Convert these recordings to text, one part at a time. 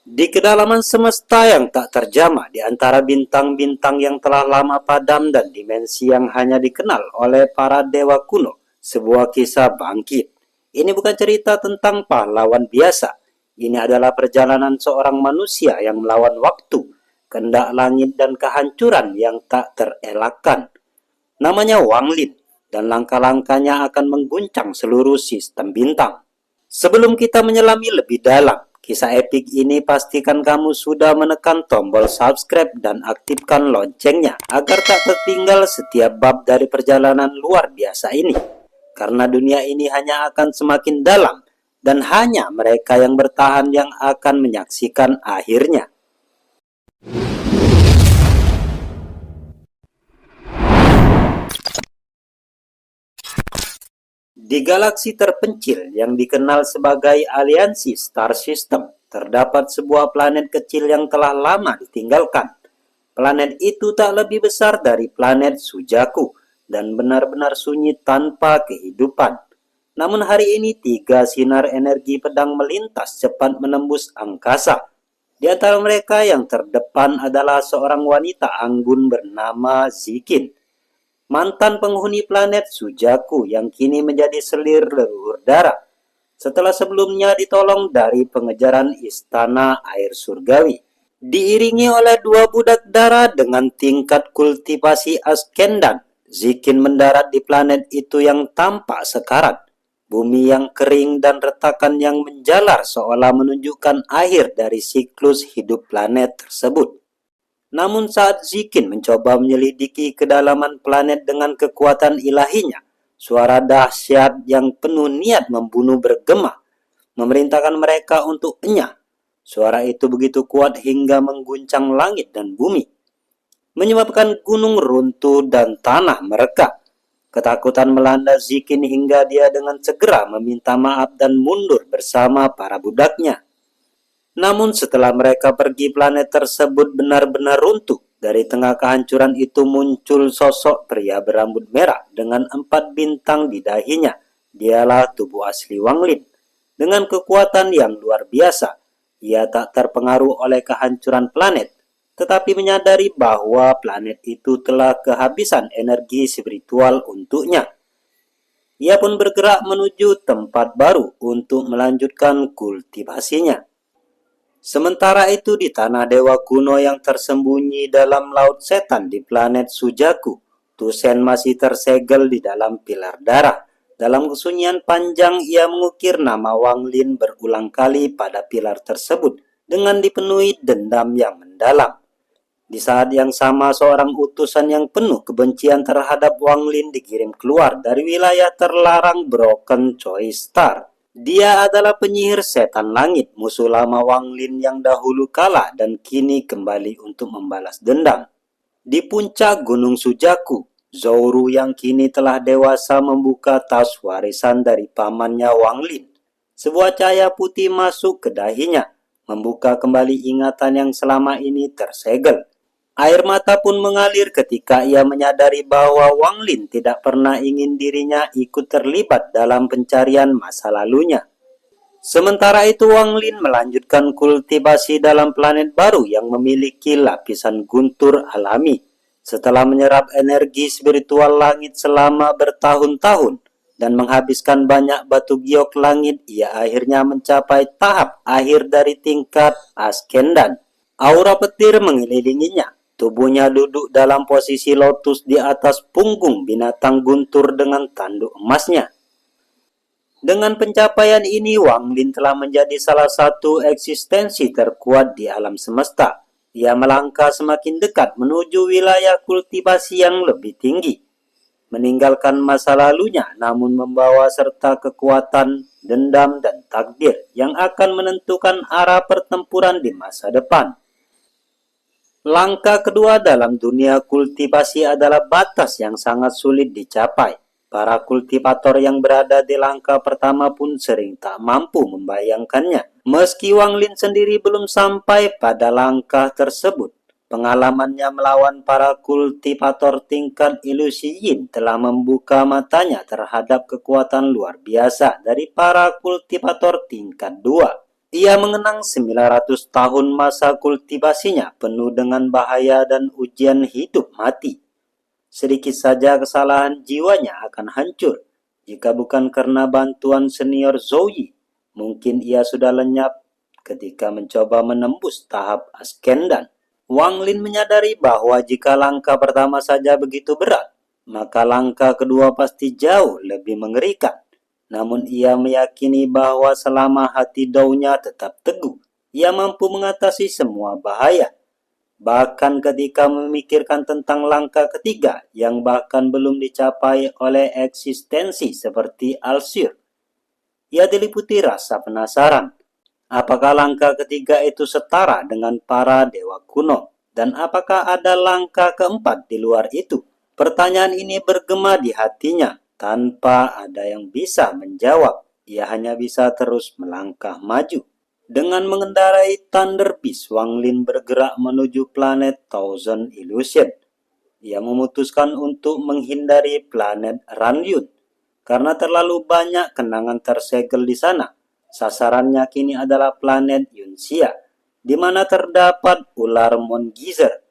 Di kedalaman semesta yang tak terjamah di antara bintang-bintang yang telah lama padam dan dimensi yang hanya dikenal oleh para dewa kuno, sebuah kisah bangkit. Ini bukan cerita tentang pahlawan biasa. Ini adalah perjalanan seorang manusia yang melawan waktu, kehendak langit dan kehancuran yang tak terelakkan. Namanya Wang Lin, dan langkah-langkahnya akan mengguncang seluruh sistem bintang. Sebelum kita menyelami lebih dalam kisah epik ini, pastikan kamu sudah menekan tombol subscribe dan aktifkan loncengnya agar tak tertinggal setiap bab dari perjalanan luar biasa ini. Karena dunia ini hanya akan semakin dalam dan hanya mereka yang bertahan yang akan menyaksikan akhirnya. Di galaksi terpencil yang dikenal sebagai aliansi Star System, terdapat sebuah planet kecil yang telah lama ditinggalkan. Planet itu tak lebih besar dari planet Sujaku dan benar-benar sunyi tanpa kehidupan. Namun hari ini 3 sinar energi pedang melintas cepat menembus angkasa. Di antara mereka yang terdepan adalah seorang wanita anggun bernama Zikin, mantan penghuni planet Sujaku yang kini menjadi selir leluhur darah setelah sebelumnya ditolong dari pengejaran istana air surgawi. Diiringi oleh 2 budak darah dengan tingkat kultivasi Askendan, Zikin mendarat di planet itu yang tampak sekarat. Bumi yang kering dan retakan yang menjalar seolah menunjukkan akhir dari siklus hidup planet tersebut. Namun saat Zikin mencoba menyelidiki kedalaman planet dengan kekuatan ilahinya, suara dahsyat yang penuh niat membunuh bergema, memerintahkan mereka untuk enyah. Suara itu begitu kuat hingga mengguncang langit dan bumi, menyebabkan gunung runtuh dan tanah merekah. Ketakutan melanda Zikin hingga dia dengan segera meminta maaf dan mundur bersama para budaknya. Namun setelah mereka pergi, planet tersebut benar-benar runtuh. Dari tengah kehancuran itu muncul sosok pria berambut merah dengan 4 bintang di dahinya. Dialah tubuh asli Wang Lin. Dengan kekuatan yang luar biasa, ia tak terpengaruh oleh kehancuran planet, tetapi menyadari bahwa planet itu telah kehabisan energi spiritual untuknya. Ia pun bergerak menuju tempat baru untuk melanjutkan kultivasinya. Sementara itu di tanah dewa kuno yang tersembunyi dalam laut setan di planet Sujaku, Tusen masih tersegel di dalam pilar darah. Dalam kesunyian panjang ia mengukir nama Wang Lin berulang kali pada pilar tersebut dengan dipenuhi dendam yang mendalam. Di saat yang sama seorang utusan yang penuh kebencian terhadap Wang Lin dikirim keluar dari wilayah terlarang Broken Choice Star. Dia adalah penyihir setan langit, musuh lama Wang Lin yang dahulu kalah dan kini kembali untuk membalas dendam. Di puncak Gunung Sujaku, Zouru yang kini telah dewasa membuka tas warisan dari pamannya Wang Lin. Sebuah cahaya putih masuk ke dahinya, membuka kembali ingatan yang selama ini tersegel. Air mata pun mengalir ketika ia menyadari bahwa Wang Lin tidak pernah ingin dirinya ikut terlibat dalam pencarian masa lalunya. Sementara itu Wang Lin melanjutkan kultivasi dalam planet baru yang memiliki lapisan guntur alami. Setelah menyerap energi spiritual langit selama bertahun-tahun dan menghabiskan banyak batu giok langit, ia akhirnya mencapai tahap akhir dari tingkat Askendan. Aura petir mengelilinginya. Tubuhnya duduk dalam posisi lotus di atas punggung binatang guntur dengan tanduk emasnya. Dengan pencapaian ini, Wang Lin telah menjadi salah satu eksistensi terkuat di alam semesta. Ia melangkah semakin dekat menuju wilayah kultivasi yang lebih tinggi, meninggalkan masa lalunya namun membawa serta kekuatan, dendam, dan takdir yang akan menentukan arah pertempuran di masa depan. Langkah kedua dalam dunia kultivasi adalah batas yang sangat sulit dicapai. Para kultivator yang berada di langkah pertama pun sering tak mampu membayangkannya. Meski Wang Lin sendiri belum sampai pada langkah tersebut, pengalamannya melawan para kultivator tingkat ilusi yin telah membuka matanya terhadap kekuatan luar biasa dari para kultivator tingkat 2. Ia mengenang 900 tahun masa kultivasinya penuh dengan bahaya dan ujian hidup mati. Sedikit saja kesalahan jiwanya akan hancur. Jika bukan karena bantuan senior Zoe, mungkin ia sudah lenyap ketika mencoba menembus tahap Ascendan. Wang Lin menyadari bahwa jika langkah pertama saja begitu berat, maka langkah kedua pasti jauh lebih mengerikan. Namun ia meyakini bahwa selama hati Dou-nya tetap teguh, ia mampu mengatasi semua bahaya. Bahkan ketika memikirkan tentang langkah ketiga yang bahkan belum dicapai oleh eksistensi seperti Alsir, ia diliputi rasa penasaran. Apakah langkah ketiga itu setara dengan para dewa kuno? Dan apakah ada langkah keempat di luar itu? Pertanyaan ini bergema di hatinya tanpa ada yang bisa menjawab. Ia hanya bisa terus melangkah maju. Dengan mengendarai Thunder Beast, Wang Lin bergerak menuju planet Thousand Illusion. Ia memutuskan untuk menghindari planet Ranyun karena terlalu banyak kenangan tersegel di sana. Sasarannya kini adalah planet Yunxia, di mana terdapat ular Mongizer,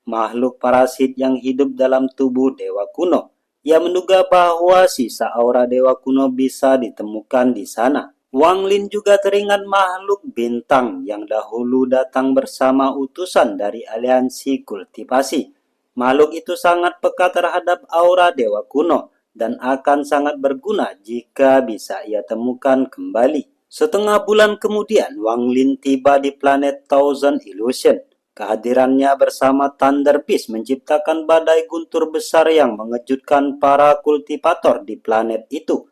makhluk parasit yang hidup dalam tubuh dewa kuno. Ia menduga bahwa sisa aura dewa kuno bisa ditemukan di sana. Wang Lin juga teringat makhluk bintang yang dahulu datang bersama utusan dari aliansi kultivasi. Makhluk itu sangat peka terhadap aura dewa kuno dan akan sangat berguna jika bisa ia temukan kembali. Setengah bulan kemudian, Wang Lin tiba di planet Thousand Illusion. Kehadirannya bersama Thunder Beast menciptakan badai guntur besar yang mengejutkan para kultivator di planet itu.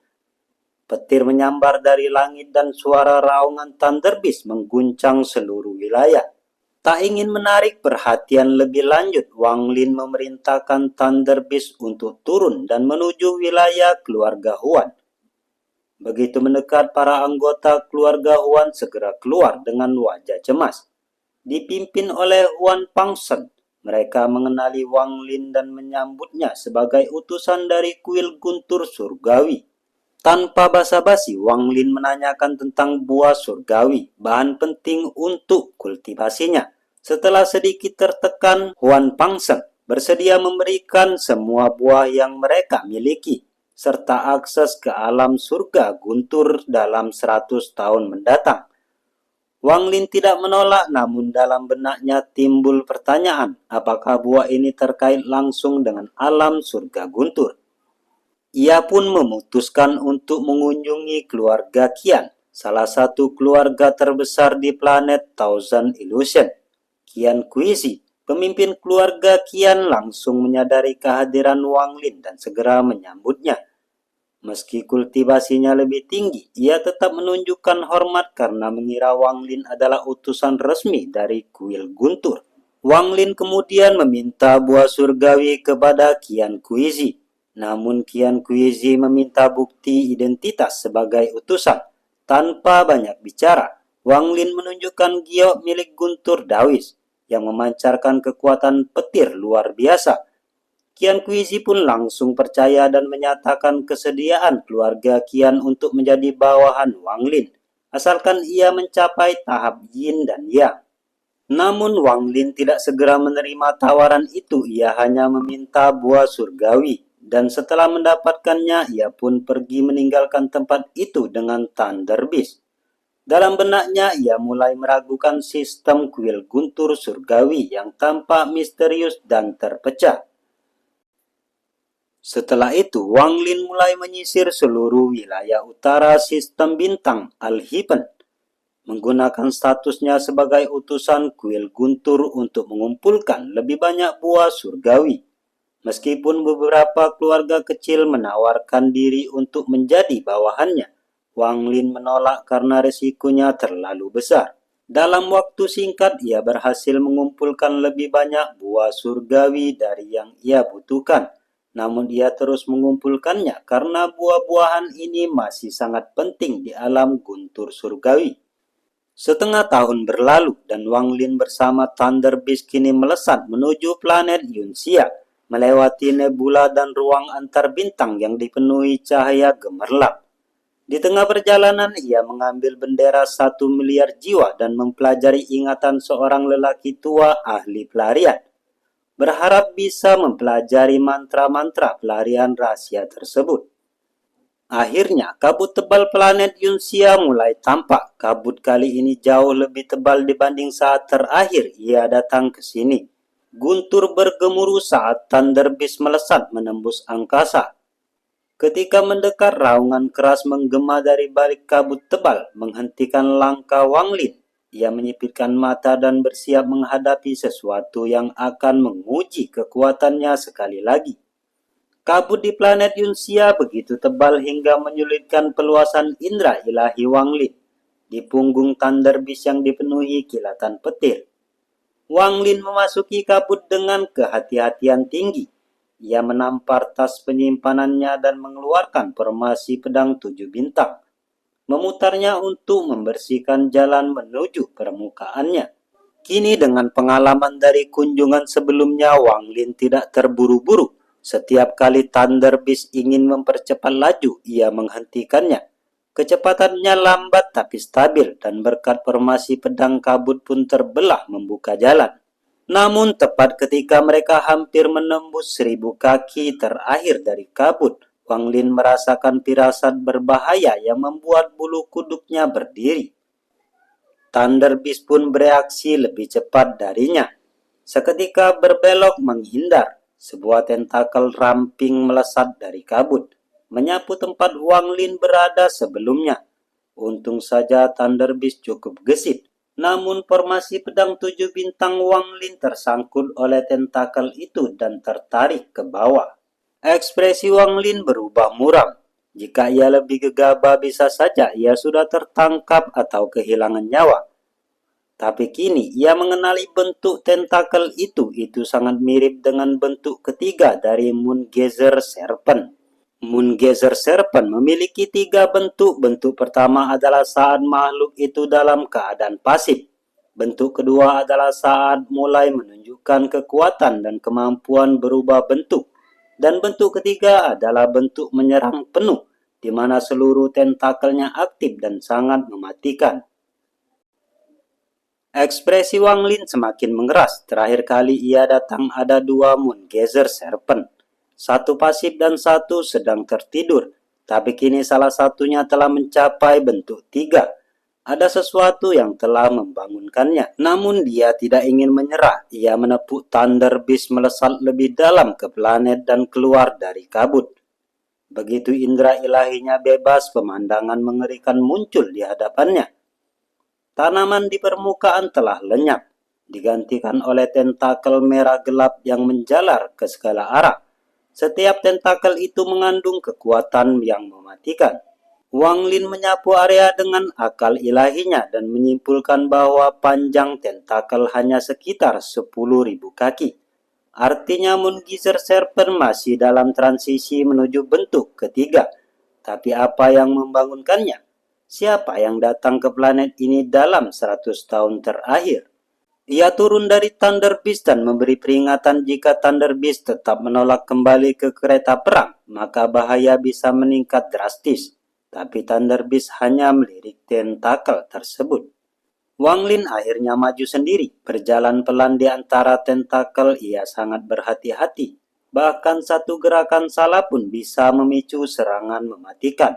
Petir menyambar dari langit dan suara raungan Thunder Beast mengguncang seluruh wilayah. Tak ingin menarik perhatian lebih lanjut, Wang Lin memerintahkan Thunder Beast untuk turun dan menuju wilayah keluarga Huan. Begitu mendekat, para anggota keluarga Huan segera keluar dengan wajah cemas. Dipimpin oleh Huan Pangsen, mereka mengenali Wang Lin dan menyambutnya sebagai utusan dari kuil guntur surgawi. Tanpa basa-basi, Wang Lin menanyakan tentang buah surgawi, bahan penting untuk kultivasinya. Setelah sedikit tertekan, Huan Pangsen bersedia memberikan semua buah yang mereka miliki, serta akses ke alam surga guntur dalam 100 tahun mendatang. Wang Lin tidak menolak, namun dalam benaknya timbul pertanyaan, apakah buah ini terkait langsung dengan alam surga guntur. Ia pun memutuskan untuk mengunjungi keluarga Qian, salah satu keluarga terbesar di planet Thousand Illusion. Qian Kuizi, pemimpin keluarga Qian, langsung menyadari kehadiran Wang Lin dan segera menyambutnya. Meski kultivasinya lebih tinggi, ia tetap menunjukkan hormat karena mengira Wang Lin adalah utusan resmi dari kuil guntur. Wang Lin kemudian meminta buah surgawi kepada Qian Kuizi. Namun Qian Kuizi meminta bukti identitas sebagai utusan. Tanpa banyak bicara, Wang Lin menunjukkan giok milik guntur Dawis yang memancarkan kekuatan petir luar biasa. Qian Kuizi pun langsung percaya dan menyatakan kesediaan keluarga Qian untuk menjadi bawahan Wang Lin, asalkan ia mencapai tahap Yin dan Yang. Namun Wang Lin tidak segera menerima tawaran itu, ia hanya meminta buah surgawi, dan setelah mendapatkannya, ia pun pergi meninggalkan tempat itu dengan Thunder Beast. Dalam benaknya, ia mulai meragukan sistem kuil guntur surgawi yang tampak misterius dan terpecah. Setelah itu, Wang Lin mulai menyisir seluruh wilayah utara sistem bintang Al-Hiben, menggunakan statusnya sebagai utusan kuil guntur untuk mengumpulkan lebih banyak buah surgawi. Meskipun beberapa keluarga kecil menawarkan diri untuk menjadi bawahannya, Wang Lin menolak karena risikonya terlalu besar. Dalam waktu singkat, ia berhasil mengumpulkan lebih banyak buah surgawi dari yang ia butuhkan. Namun ia terus mengumpulkannya karena buah-buahan ini masih sangat penting di alam guntur surgawi. Setengah tahun berlalu dan Wang Lin bersama Thunder Beast kini melesat menuju planet Yunxia, melewati nebula dan ruang antar bintang yang dipenuhi cahaya gemerlap. Di tengah perjalanan, ia mengambil bendera 1 miliar jiwa dan mempelajari ingatan seorang lelaki tua ahli pelarian, berharap bisa mempelajari mantra-mantra pelarian rahasia tersebut. Akhirnya, kabut tebal planet Yunsia mulai tampak. Kabut kali ini jauh lebih tebal dibanding saat terakhir ia datang ke sini. Guntur bergemuruh saat Thunder Beast melesat menembus angkasa. Ketika mendekat, raungan keras menggema dari balik kabut tebal, menghentikan langkah Wang Lin. Ia menyipitkan mata dan bersiap menghadapi sesuatu yang akan menguji kekuatannya sekali lagi. Kabut di planet Yunsia begitu tebal hingga menyulitkan peluasan indera ilahi Wang Lin. Di punggung Thunder Beast yang dipenuhi kilatan petir, Wang Lin memasuki kabut dengan kehati-hatian tinggi. Ia menampar tas penyimpanannya dan mengeluarkan formasi pedang 7 bintang, memutarnya untuk membersihkan jalan menuju permukaannya. Kini dengan pengalaman dari kunjungan sebelumnya, Wang Lin tidak terburu-buru. Setiap kali Thunder Beast ingin mempercepat laju, ia menghentikannya. Kecepatannya lambat tapi stabil, dan berkat formasi pedang kabut pun terbelah membuka jalan. Namun tepat ketika mereka hampir menembus 1.000 kaki terakhir dari kabut, Wang Lin merasakan firasat berbahaya yang membuat bulu kuduknya berdiri. Thunder Beast pun bereaksi lebih cepat darinya. Seketika berbelok menghindar, sebuah tentakel ramping melesat dari kabut, menyapu tempat Wang Lin berada sebelumnya. Untung saja Thunder Beast cukup gesit. Namun formasi pedang 7 bintang Wang Lin tersangkut oleh tentakel itu dan tertarik ke bawah. Ekspresi Wang Lin berubah muram. Jika ia lebih gegabah, bisa saja ia sudah tertangkap atau kehilangan nyawa. Tapi kini ia mengenali bentuk tentakel itu sangat mirip dengan bentuk ketiga dari Moongazer Serpent. Moongazer Serpent memiliki 3 bentuk. Bentuk pertama adalah saat makhluk itu dalam keadaan pasif. Bentuk kedua adalah saat mulai menunjukkan kekuatan dan kemampuan berubah bentuk. Dan bentuk ketiga adalah bentuk menyerang penuh, di mana seluruh tentakelnya aktif dan sangat mematikan. Ekspresi Wang Lin semakin mengeras. Terakhir kali ia datang ada 2 Moongazer Serpent. Satu pasif dan satu sedang tertidur. Tapi kini salah satunya telah mencapai bentuk 3. Ada sesuatu yang telah membangunkannya. Namun dia tidak ingin menyerah. Ia menepuk Thunder Beast melesat lebih dalam ke planet dan keluar dari kabut. Begitu indera ilahinya bebas, pemandangan mengerikan muncul di hadapannya. Tanaman di permukaan telah lenyap, digantikan oleh tentakel merah gelap yang menjalar ke segala arah. Setiap tentakel itu mengandung kekuatan yang mematikan. Wang Lin menyapu area dengan akal ilahinya dan menyimpulkan bahwa panjang tentakel hanya sekitar 10.000 kaki. Artinya Moongazer Serpent masih dalam transisi menuju bentuk ketiga. Tapi apa yang membangunkannya? Siapa yang datang ke planet ini dalam 100 tahun terakhir? Ia turun dari Thunder Beast dan memberi peringatan jika Thunder Beast tetap menolak kembali ke kereta perang, maka bahaya bisa meningkat drastis. Tapi Thunder Beast hanya melirik tentakel tersebut. Wang Lin akhirnya maju sendiri, berjalan pelan di antara tentakel. Ia sangat berhati-hati. Bahkan satu gerakan salah pun bisa memicu serangan mematikan.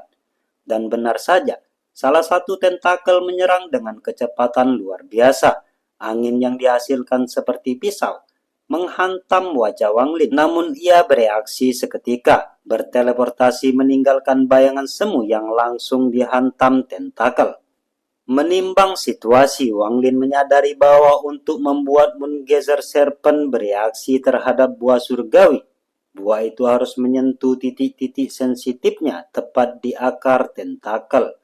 Dan benar saja, salah satu tentakel menyerang dengan kecepatan luar biasa. Angin yang dihasilkan seperti pisau menghantam wajah Wang Lin. Namun ia bereaksi seketika, berteleportasi meninggalkan bayangan semu yang langsung dihantam tentakel. Menimbang situasi, Wang Lin menyadari bahwa untuk membuat Moongazer Serpent bereaksi terhadap buah surgawi, buah itu harus menyentuh titik-titik sensitifnya tepat di akar tentakel.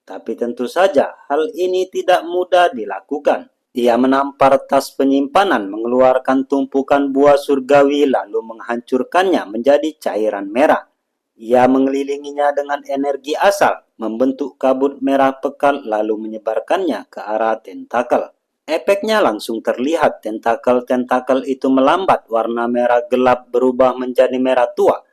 Tapi tentu saja hal ini tidak mudah dilakukan. Ia menampar tas penyimpanan, mengeluarkan tumpukan buah surgawi lalu menghancurkannya menjadi cairan merah. Ia mengelilinginya dengan energi asal, membentuk kabut merah pekat lalu menyebarkannya ke arah tentakel. Efeknya langsung terlihat, tentakel-tentakel itu melambat, warna merah gelap berubah menjadi merah tua.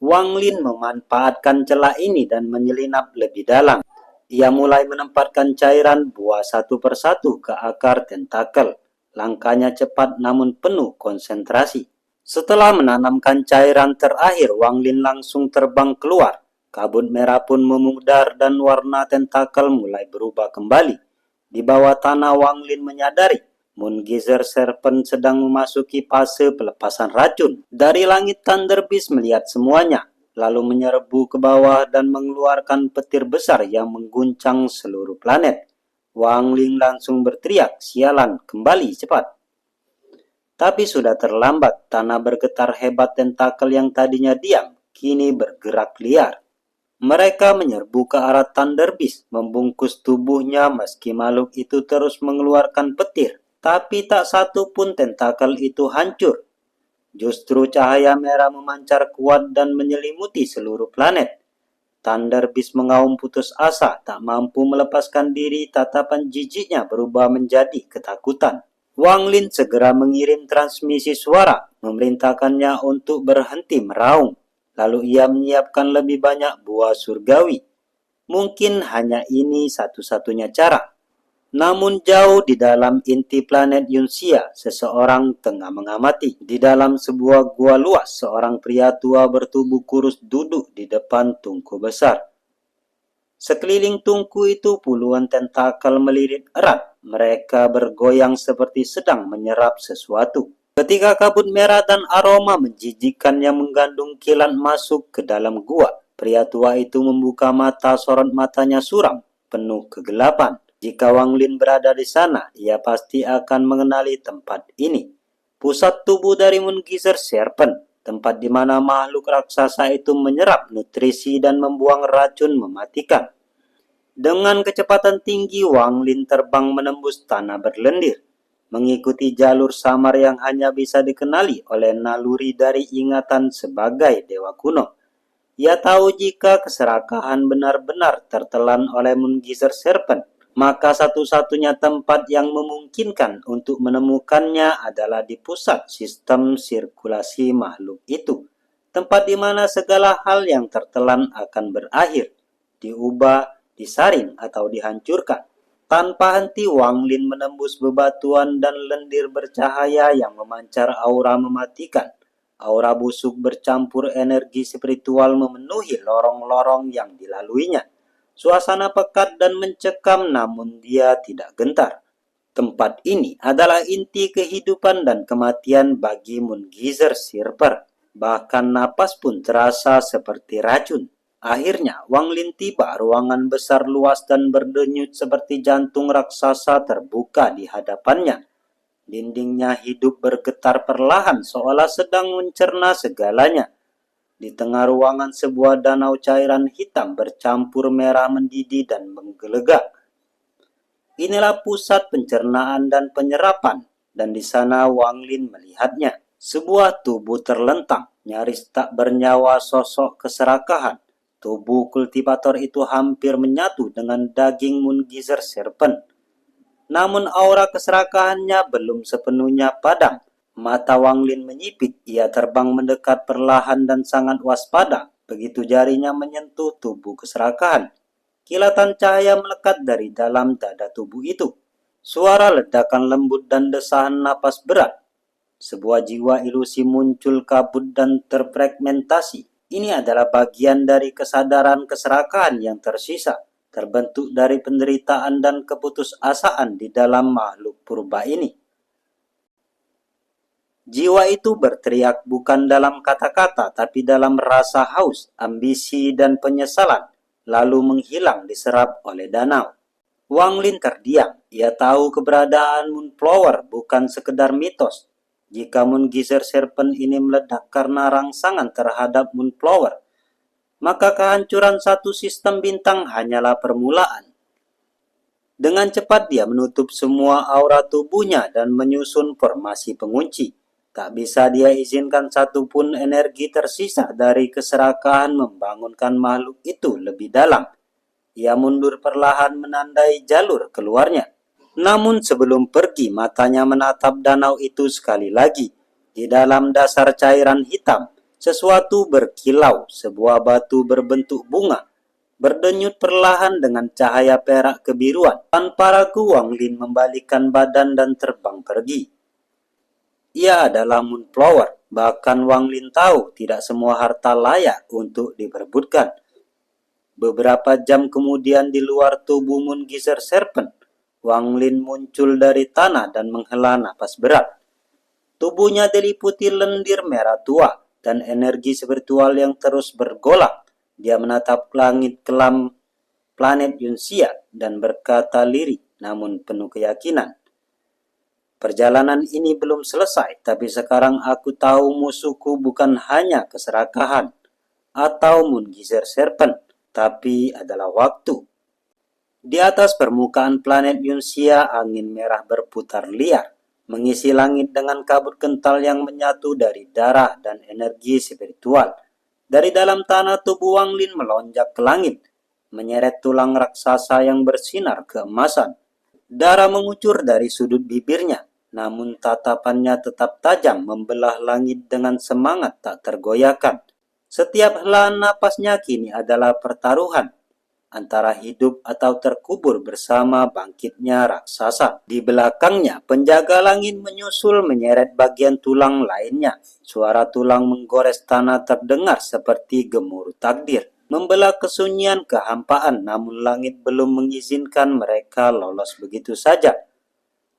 Wang Lin memanfaatkan celah ini dan menyelinap lebih dalam. Ia mulai menempatkan cairan buah satu persatu ke akar tentakel. Langkahnya cepat namun penuh konsentrasi. Setelah menanamkan cairan terakhir, Wang Lin langsung terbang keluar. Kabut merah pun memudar dan warna tentakel mulai berubah kembali. Di bawah tanah, Wang Lin menyadari Moon Geyser Serpent sedang memasuki fase pelepasan racun. Dari langit, Thunder Beast melihat semuanya, lalu menyerbu ke bawah dan mengeluarkan petir besar yang mengguncang seluruh planet. Wang Lin langsung berteriak, "Sialan, kembali cepat!" Tapi sudah terlambat, tanah bergetar hebat, tentakel yang tadinya diam, kini bergerak liar. Mereka menyerbu ke arah Thunder Beast, membungkus tubuhnya meski makhluk itu terus mengeluarkan petir. Tapi tak satu pun tentakel itu hancur. Justru cahaya merah memancar kuat dan menyelimuti seluruh planet. Thunder Beast mengaum putus asa, tak mampu melepaskan diri. Tatapan jijiknya berubah menjadi ketakutan. Wang Lin segera mengirim transmisi suara, memerintahkannya untuk berhenti meraung. Lalu ia menyiapkan lebih banyak buah surgawi. Mungkin hanya ini satu-satunya cara. Namun jauh di dalam inti planet Yunxia, seseorang tengah mengamati. Di dalam sebuah gua luas, seorang pria tua bertubuh kurus duduk di depan tungku besar. Sekeliling tungku itu puluhan tentakel melilit erat. Mereka bergoyang seperti sedang menyerap sesuatu. Ketika kabut merah dan aroma menjijikkan yang menggandung kilat masuk ke dalam gua, pria tua itu membuka mata, sorot matanya suram, penuh kegelapan. Jika Wang Lin berada di sana, ia pasti akan mengenali tempat ini. Pusat tubuh dari Moon Geyser Serpent, tempat di mana makhluk raksasa itu menyerap nutrisi dan membuang racun mematikan. Dengan kecepatan tinggi, Wang Lin terbang menembus tanah berlendir, mengikuti jalur samar yang hanya bisa dikenali oleh naluri dari ingatan sebagai dewa kuno. Ia tahu jika keserakahan benar-benar tertelan oleh Moon Geyser Serpent, maka satu-satunya tempat yang memungkinkan untuk menemukannya adalah di pusat sistem sirkulasi makhluk itu. Tempat di mana segala hal yang tertelan akan berakhir, diubah, disaring, atau dihancurkan. Tanpa henti, Wang Lin menembus bebatuan dan lendir bercahaya yang memancar aura mematikan. Aura busuk bercampur energi spiritual memenuhi lorong-lorong yang dilaluinya. Suasana pekat dan mencekam, namun dia tidak gentar. Tempat ini adalah inti kehidupan dan kematian bagi Moon Geyser Serpent. Bahkan napas pun terasa seperti racun. Akhirnya, Wang Lin tiba. Ruangan besar, luas dan berdenyut seperti jantung raksasa terbuka di hadapannya. Dindingnya hidup bergetar perlahan, seolah sedang mencerna segalanya. Di tengah ruangan, sebuah danau cairan hitam bercampur merah mendidih dan menggelegak. Inilah pusat pencernaan dan penyerapan, dan di sana Wang Lin melihatnya. Sebuah tubuh terlentang, nyaris tak bernyawa, sosok keserakahan. Tubuh kultivator itu hampir menyatu dengan daging Moon Geyser Serpent. Namun aura keserakahannya belum sepenuhnya padam. Mata Wang Lin menyipit, ia terbang mendekat perlahan dan sangat waspada. Begitu jarinya menyentuh tubuh keserakahan, kilatan cahaya melekat dari dalam dada tubuh itu. Suara ledakan lembut dan desahan napas berat. Sebuah jiwa ilusi muncul, kabut dan terfragmentasi. Ini adalah bagian dari kesadaran keserakahan yang tersisa, terbentuk dari penderitaan dan keputusasaan di dalam makhluk purba ini. Jiwa itu berteriak bukan dalam kata-kata, tapi dalam rasa haus, ambisi, dan penyesalan, lalu menghilang diserap oleh danau. Wang Lin terdiam. Ia tahu keberadaan Moonflower bukan sekedar mitos. Jika Moon Geyser Serpent ini meledak karena rangsangan terhadap Moonflower, maka kehancuran satu sistem bintang hanyalah permulaan. Dengan cepat dia menutup semua aura tubuhnya dan menyusun formasi pengunci. Tak bisa dia izinkan satupun energi tersisa dari keserakahan membangunkan makhluk itu lebih dalam. Ia mundur perlahan menandai jalur keluarnya. Namun sebelum pergi, matanya menatap danau itu sekali lagi. Di dalam dasar cairan hitam, Sesuatu berkilau, sebuah batu berbentuk bunga, berdenyut perlahan dengan cahaya perak kebiruan. Tanpa ragu, Wang Lin membalikkan badan dan terbang pergi. Ia adalah Moonflower. Bahkan Wang Lin tahu tidak semua harta layak untuk diperebutkan. Beberapa jam kemudian di luar tubuh Moon Geyser Serpent, Wang Lin muncul dari tanah dan menghela napas berat. Tubuhnya diliputi lendir merah tua dan energi spiritual yang terus bergolak. Dia menatap langit kelam planet Yunxia dan berkata lirih namun penuh keyakinan. Perjalanan ini belum selesai, tapi sekarang aku tahu musuhku bukan hanya keserakahan atau Moon Geyser Serpent, tapi adalah waktu. Di atas permukaan planet Yunxia, angin merah berputar liar, mengisi langit dengan kabut kental yang menyatu dari darah dan energi spiritual. Dari dalam tanah, tubuh Wang Lin melonjak ke langit, menyeret tulang raksasa yang bersinar keemasan. Darah mengucur dari sudut bibirnya, namun tatapannya tetap tajam membelah langit dengan semangat tak tergoyahkan. Setiap helaan napasnya kini adalah pertaruhan antara hidup atau terkubur bersama bangkitnya raksasa. Di belakangnya, penjaga langit menyusul menyeret bagian tulang lainnya. Suara tulang menggores tanah terdengar seperti gemuruh takdir, membelah kesunyian kehampaan, namun langit belum mengizinkan mereka lolos begitu saja.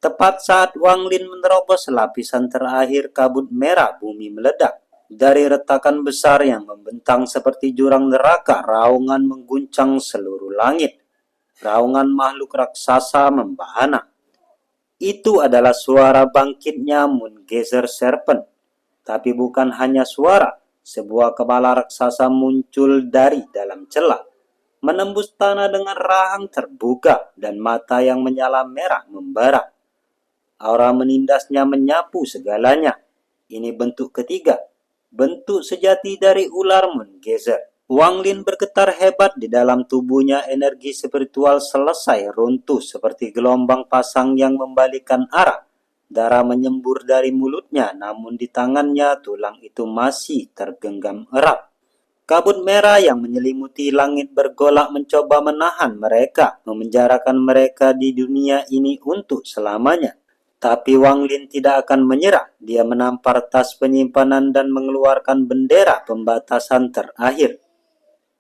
Tepat saat Wang Lin menerobos lapisan terakhir kabut merah, bumi meledak. Dari retakan besar yang membentang seperti jurang neraka, raungan mengguncang seluruh langit. Raungan makhluk raksasa membahana. Itu adalah suara bangkitnya Moon Geyser Serpent. Tapi bukan hanya suara, sebuah kepala raksasa muncul dari dalam celah, menembus tanah dengan rahang terbuka dan mata yang menyala merah membara. Aura menindasnya menyapu segalanya. Ini bentuk ketiga, bentuk sejati dari ular Moon Geyser. Wang Lin bergetar hebat di dalam tubuhnya. Energi spiritual selesai runtuh seperti gelombang pasang yang membalikkan arah. Darah menyembur dari mulutnya, namun di tangannya tulang itu masih tergenggam erat. Kabut merah yang menyelimuti langit bergolak mencoba menahan mereka, memenjarakan mereka di dunia ini untuk selamanya. Tapi Wang Lin tidak akan menyerah. Dia menampar tas penyimpanan dan mengeluarkan bendera pembatasan terakhir.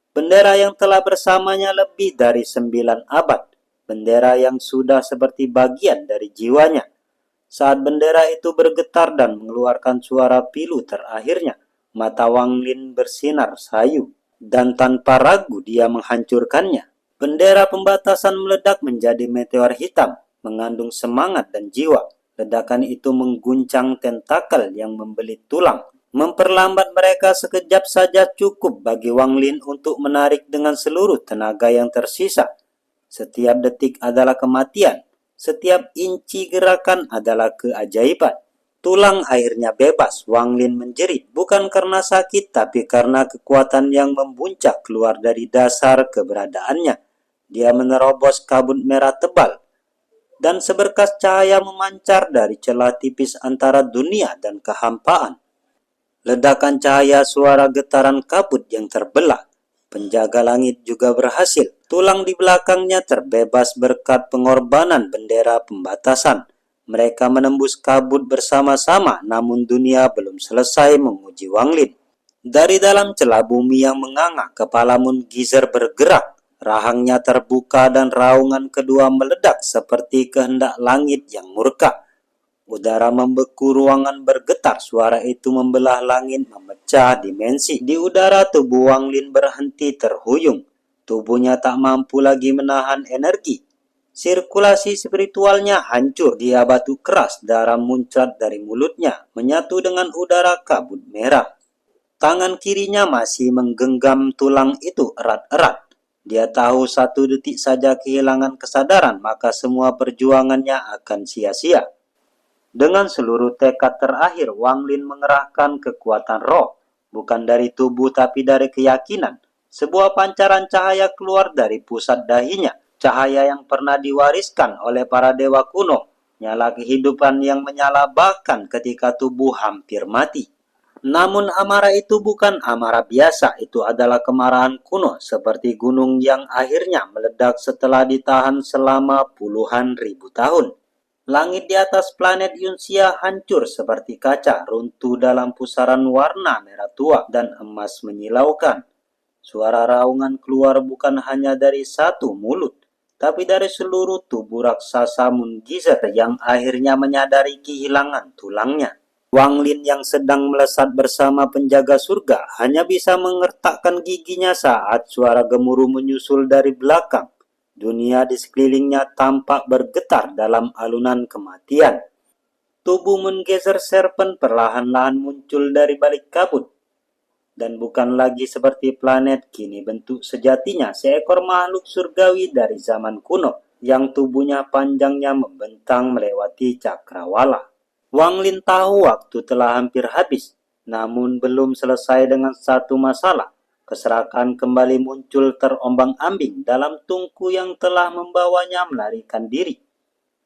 Bendera yang telah bersamanya lebih dari 9 abad. Bendera yang sudah seperti bagian dari jiwanya. Saat bendera itu bergetar dan mengeluarkan suara pilu terakhirnya, mata Wang Lin bersinar sayu. Dan tanpa ragu dia menghancurkannya. Bendera pembatasan meledak menjadi meteor hitam, mengandung semangat dan jiwa. Ledakan itu mengguncang tentakel yang membelit tulang. Memperlambat mereka sekejap saja cukup bagi Wang Lin untuk menarik dengan seluruh tenaga yang tersisa. Setiap detik adalah kematian. Setiap inci gerakan adalah keajaiban. Tulang akhirnya bebas. Wang Lin menjerit, bukan karena sakit, tapi karena kekuatan yang membuncah keluar dari dasar keberadaannya. Dia menerobos kabut merah tebal, dan seberkas cahaya memancar dari celah tipis antara dunia dan kehampaan. Ledakan cahaya, suara getaran kabut yang terbelah. Penjaga langit juga berhasil. Tulang di belakangnya terbebas berkat pengorbanan bendera pembatasan. Mereka menembus kabut bersama-sama, namun dunia belum selesai menguji Wang Lin. Dari dalam celah bumi yang menganga, kepala Moon Geyser bergerak. Rahangnya terbuka dan raungan kedua meledak seperti kehendak langit yang murka. Udara membeku, ruangan bergetar, suara itu membelah langit, memecah dimensi. Di udara, tubuh Wang Lin berhenti terhuyung. Tubuhnya tak mampu lagi menahan energi. Sirkulasi spiritualnya hancur. Dia batu keras, darah muncrat dari mulutnya, menyatu dengan udara kabut merah. Tangan kirinya masih menggenggam tulang itu erat-erat. Dia tahu 1 detik saja kehilangan kesadaran, maka semua perjuangannya akan sia-sia. Dengan seluruh tekad terakhir, Wang Lin mengerahkan kekuatan roh, bukan dari tubuh tapi dari keyakinan. Sebuah pancaran cahaya keluar dari pusat dahinya, cahaya yang pernah diwariskan oleh para dewa kuno, nyala kehidupan yang menyala bahkan ketika tubuh hampir mati. Namun amarah itu bukan amarah biasa, itu adalah kemarahan kuno seperti gunung yang akhirnya meledak setelah ditahan selama puluhan ribu tahun. Langit di atas planet Yunsia hancur seperti kaca, runtuh dalam pusaran warna merah tua dan emas menyilaukan. Suara raungan keluar bukan hanya dari satu mulut, tapi dari seluruh tubuh raksasa Moongazer yang akhirnya menyadari kehilangan tulangnya. Wang Lin yang sedang melesat bersama penjaga surga hanya bisa mengertakkan giginya saat suara gemuruh menyusul dari belakang. Dunia di sekelilingnya tampak bergetar dalam alunan kematian. Tubuh Moongazer Serpent perlahan-lahan muncul dari balik kabut. Dan bukan lagi seperti planet, kini bentuk sejatinya seekor makhluk surgawi dari zaman kuno yang tubuhnya panjangnya membentang melewati cakrawala. Wang Lin tahu waktu telah hampir habis, namun belum selesai dengan satu masalah. Keserakan kembali muncul terombang-ambing dalam tungku yang telah membawanya melarikan diri.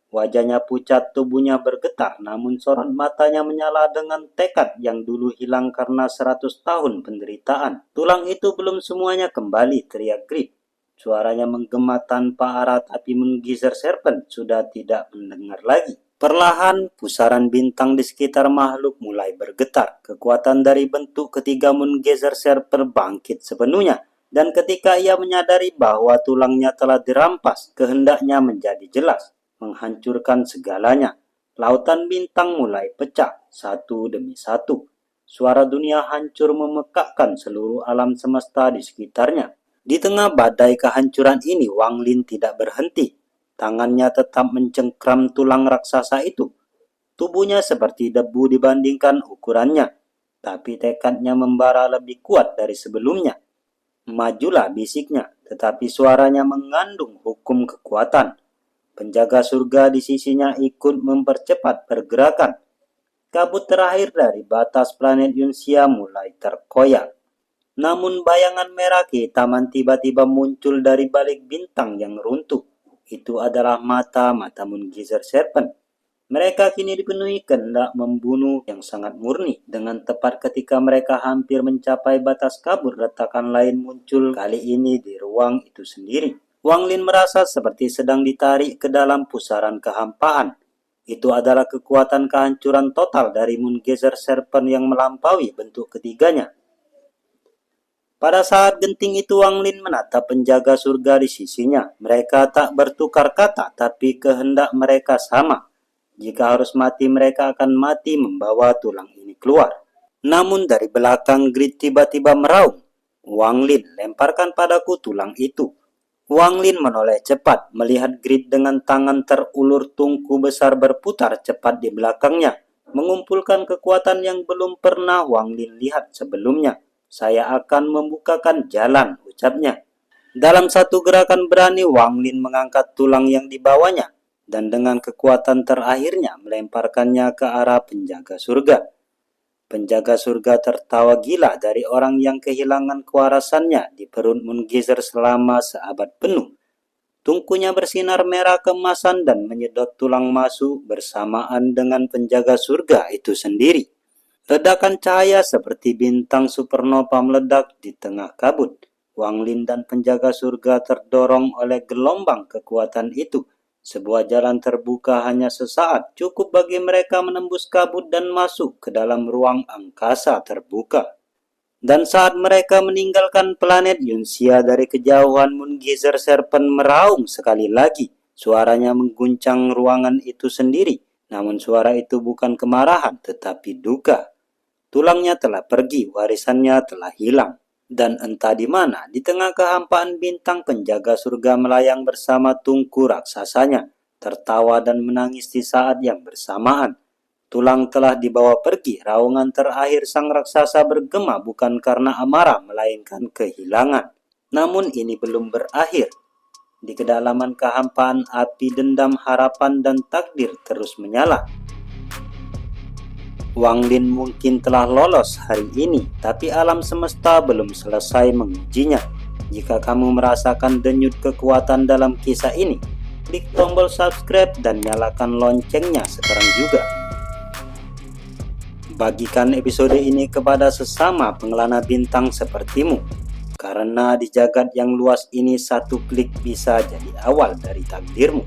Wajahnya pucat, tubuhnya bergetar, namun sorot matanya menyala dengan tekad yang dulu hilang karena 100 tahun penderitaan. Tulang itu belum semuanya kembali, teriak Grip. Suaranya menggema tanpa arah, tapi Moongazer Serpent sudah tidak mendengar lagi. Perlahan, pusaran bintang di sekitar makhluk mulai bergetar. Kekuatan dari bentuk ketiga Moongazer Serpent bangkit sepenuhnya. Dan ketika ia menyadari bahwa tulangnya telah dirampas, kehendaknya menjadi jelas, menghancurkan segalanya. Lautan bintang mulai pecah, satu demi satu. Suara dunia hancur memekakkan seluruh alam semesta di sekitarnya. Di tengah badai kehancuran ini, Wang Lin tidak berhenti. Tangannya tetap mencengkram tulang raksasa itu. Tubuhnya seperti debu dibandingkan ukurannya, tapi tekadnya membara lebih kuat dari sebelumnya. Majulah, bisiknya, tetapi suaranya mengandung hukum kekuatan. Penjaga surga di sisinya ikut mempercepat pergerakan. Kabut terakhir dari batas planet Yunsia mulai terkoyak. Namun bayangan merah kehitaman tiba-tiba muncul dari balik bintang yang runtuh. Itu adalah mata-mata Moongazer Serpent. Mereka kini dipenuhi kehendak membunuh yang sangat murni. Dengan tepat ketika mereka hampir mencapai batas kabut, retakan lain muncul, kali ini di ruang itu sendiri. Wang Lin merasa seperti sedang ditarik ke dalam pusaran kehampaan. Itu adalah kekuatan kehancuran total dari Moongazer Serpent yang melampaui bentuk ketiganya. Pada saat genting itu, Wang Lin menatap penjaga surga di sisinya. Mereka tak bertukar kata, tapi kehendak mereka sama. Jika harus mati, mereka akan mati membawa tulang ini keluar. Namun dari belakang Grid tiba-tiba meraung. Wang Lin, lemparkan padaku tulang itu. Wang Lin menoleh cepat, melihat Grid dengan tangan terulur tungku besar berputar cepat di belakangnya, mengumpulkan kekuatan yang belum pernah Wang Lin lihat sebelumnya. Saya akan membukakan jalan, ucapnya. Dalam satu gerakan berani, Wang Lin mengangkat tulang yang dibawanya, dan dengan kekuatan terakhirnya melemparkannya ke arah penjaga surga. Penjaga surga tertawa gila dari orang yang kehilangan kewarasannya di perut Moongazer selama seabad penuh. Tungkunya bersinar merah keemasan dan menyedot tulang masuk bersamaan dengan penjaga surga itu sendiri. Ledakan cahaya seperti bintang supernova meledak di tengah kabut. Wang Lin dan penjaga surga terdorong oleh gelombang kekuatan itu. Sebuah jalan terbuka hanya sesaat, cukup bagi mereka menembus kabut dan masuk ke dalam ruang angkasa terbuka. Dan saat mereka meninggalkan planet Yunsia dari kejauhan, Moongazer Serpent meraung sekali lagi. Suaranya mengguncang ruangan itu sendiri. Namun suara itu bukan kemarahan, tetapi duka. Tulangnya telah pergi, warisannya telah hilang. Dan entah di mana, di tengah kehampaan bintang, penjaga surga melayang bersama tungku raksasanya, tertawa dan menangis di saat yang bersamaan. Tulang telah dibawa pergi, raungan terakhir sang raksasa bergema bukan karena amarah, melainkan kehilangan. Namun ini belum berakhir. Di kedalaman kehampaan, api dendam, harapan, dan takdir terus menyala. Wang Lin mungkin telah lolos hari ini, tapi alam semesta belum selesai mengujinya. Jika kamu merasakan denyut kekuatan dalam kisah ini, klik tombol subscribe dan nyalakan loncengnya sekarang juga. Bagikan episode ini kepada sesama pengelana bintang sepertimu, karena di jagat yang luas ini satu klik bisa jadi awal dari takdirmu.